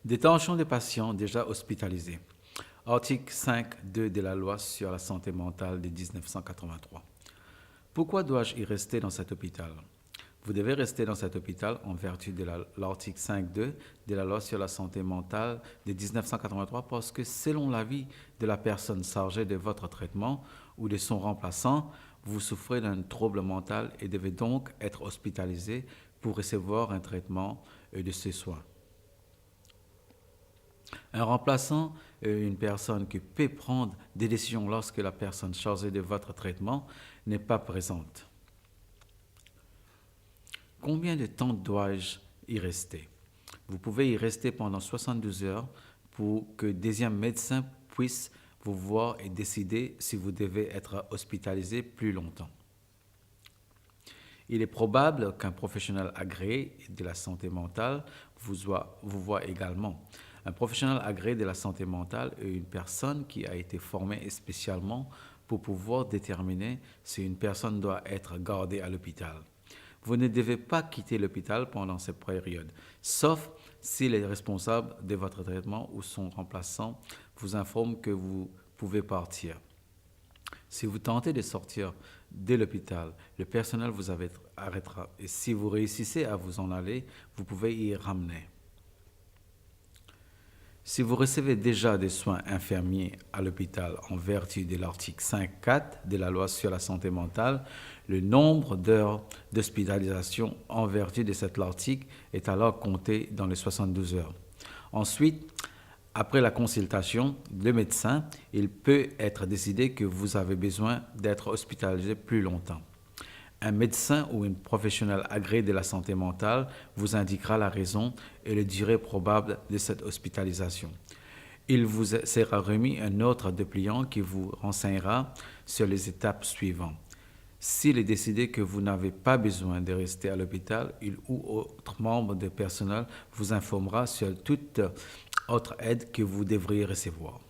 Détention des patients déjà hospitalisés. Article 5.2 de la loi sur la santé mentale de 1983. Pourquoi dois-je y rester dans cet hôpital? Vous devez rester dans cet hôpital en vertu de l'article 5.2 de la loi sur la santé mentale de 1983 parce que selon l'avis de la personne chargée de votre traitement ou de son remplaçant, vous souffrez d'un trouble mental et devez donc être hospitalisé pour recevoir un traitement de ces soins. Un remplaçant est une personne qui peut prendre des décisions lorsque la personne chargée de votre traitement n'est pas présente. Combien de temps dois-je y rester? Vous pouvez y rester pendant 72 heures pour que deuxième médecin puisse vous voir et décider si vous devez être hospitalisé plus longtemps. Il est probable qu'un professionnel agréé de la santé mentale vous voit également. Un professionnel agréé de la santé mentale est une personne qui a été formée spécialement pour pouvoir déterminer si une personne doit être gardée à l'hôpital. Vous ne devez pas quitter l'hôpital pendant cette période, sauf si le responsable de votre traitement ou son remplaçant vous informe que vous pouvez partir. Si vous tentez de sortir de l'hôpital, le personnel vous arrêtera et si vous réussissez à vous en aller, vous pouvez y ramener. Si vous recevez déjà des soins infirmiers à l'hôpital en vertu de l'article 5.4 de la loi sur la santé mentale, le nombre d'heures d'hospitalisation en vertu de cet article est alors compté dans les 72 heures. Ensuite, après la consultation, le médecin, il peut être décidé que vous avez besoin d'être hospitalisé plus longtemps. Un médecin ou un professionnel agréé de la santé mentale vous indiquera la raison et la durée probable de cette hospitalisation. Il vous sera remis un autre dépliant qui vous renseignera sur les étapes suivantes. S'il est décidé que vous n'avez pas besoin de rester à l'hôpital, il ou autre membre du personnel vous informera sur toute autre aide que vous devriez recevoir.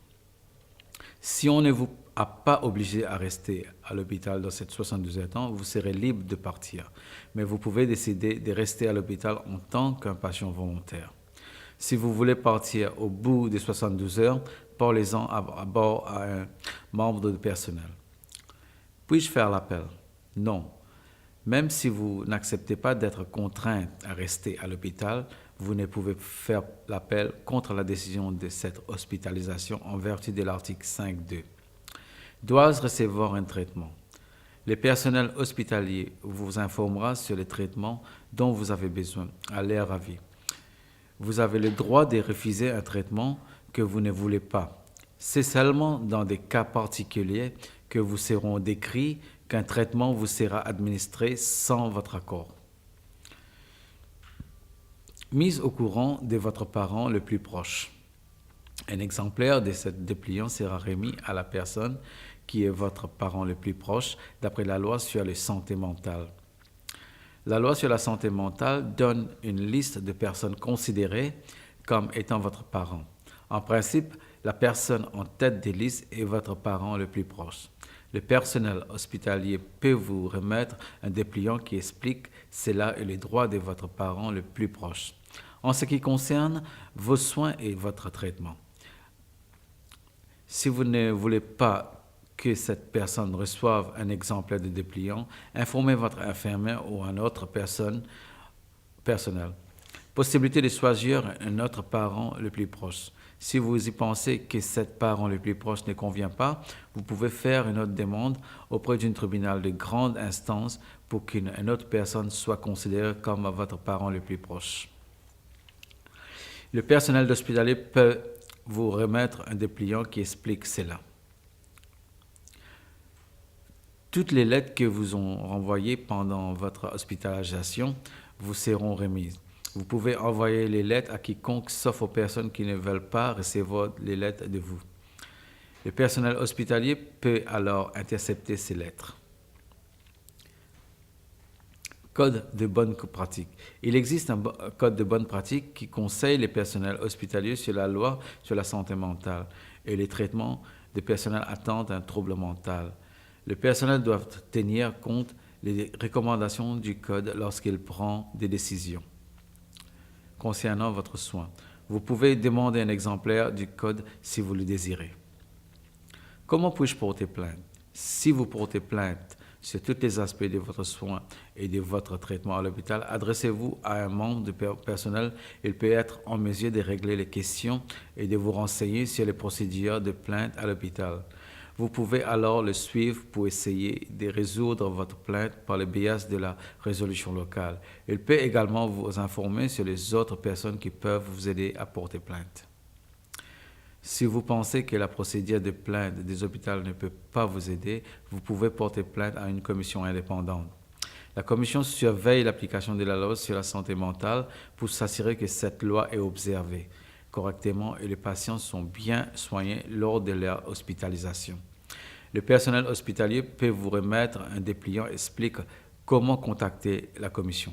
Si on ne vous a pas obligé à rester à l'hôpital dans cette 72 heures, vous serez libre de partir. Mais vous pouvez décider de rester à l'hôpital en tant qu'un patient volontaire. Si vous voulez partir au bout des 72 heures, parlez-en à bord à un membre du personnel. Puis-je faire l'appel? Non. Même si vous n'acceptez pas d'être contraint à rester à l'hôpital, vous ne pouvez faire l'appel contre la décision de cette hospitalisation en vertu de l'article 5.2. Dois-je recevoir un traitement? Le personnel hospitalier vous informera sur les traitements dont vous avez besoin à leur avis. Vous avez le droit de refuser un traitement que vous ne voulez pas. C'est seulement dans des cas particuliers que vous seront décrits qu'un traitement vous sera administré sans votre accord. Mise au courant de votre parent le plus proche. Un exemplaire de cette dépliant sera remis à la personne qui est votre parent le plus proche d'après la loi sur la santé mentale. La loi sur la santé mentale donne une liste de personnes considérées comme étant votre parent. En principe, la personne en tête des listes est votre parent le plus proche. Le personnel hospitalier peut vous remettre un dépliant qui explique cela et les droits de votre parent le plus proche, en ce qui concerne vos soins et votre traitement. Si vous ne voulez pas que cette personne reçoive un exemplaire de dépliant, informez votre infirmière ou une autre personnel. Possibilité de choisir un autre parent le plus proche. Si vous y pensez que cet parent le plus proche ne convient pas, vous pouvez faire une autre demande auprès d'un tribunal de grande instance pour qu'une autre personne soit considérée comme votre parent le plus proche. Le personnel hospitalier peut vous remettre un dépliant qui explique cela. Toutes les lettres que vous ont renvoyées pendant votre hospitalisation vous seront remises. Vous pouvez envoyer les lettres à quiconque, sauf aux personnes qui ne veulent pas recevoir les lettres de vous. Le personnel hospitalier peut alors intercepter ces lettres. Code de bonne pratique. Il existe un code de bonne pratique qui conseille les personnels hospitaliers sur la loi sur la santé mentale et les traitements des personnels atteints d'un trouble mental. Le personnel doit tenir compte des recommandations du code lorsqu'il prend des décisions concernant votre soin. Vous pouvez demander un exemplaire du code si vous le désirez. Comment puis-je porter plainte? Si vous portez plainte sur tous les aspects de votre soin et de votre traitement à l'hôpital, adressez-vous à un membre du personnel. Il peut être en mesure de régler les questions et de vous renseigner sur les procédures de plainte à l'hôpital. Vous pouvez alors le suivre pour essayer de résoudre votre plainte par le biais de la résolution locale. Il peut également vous informer sur les autres personnes qui peuvent vous aider à porter plainte. Si vous pensez que la procédure de plainte des hôpitaux ne peut pas vous aider, vous pouvez porter plainte à une commission indépendante. La commission surveille l'application de la loi sur la santé mentale pour s'assurer que cette loi est observée correctement et les patients sont bien soignés lors de leur hospitalisation. Le personnel hospitalier peut vous remettre un dépliant qui explique comment contacter la commission.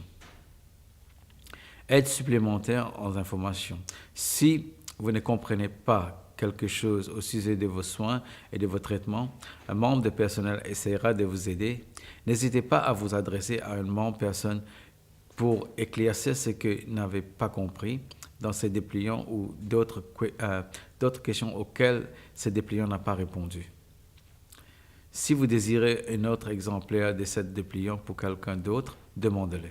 Aide supplémentaire en information. Si vous ne comprenez pas quelque chose au sujet de vos soins et de vos traitements, un membre du personnel essaiera de vous aider. N'hésitez pas à vous adresser à un membre personne pour éclaircir ce que vous n'avez pas compris dans ces dépliants ou d'autres questions auxquelles ce dépliant n'a pas répondu. Si vous désirez un autre exemplaire de ce dépliant pour quelqu'un d'autre, demandez-le.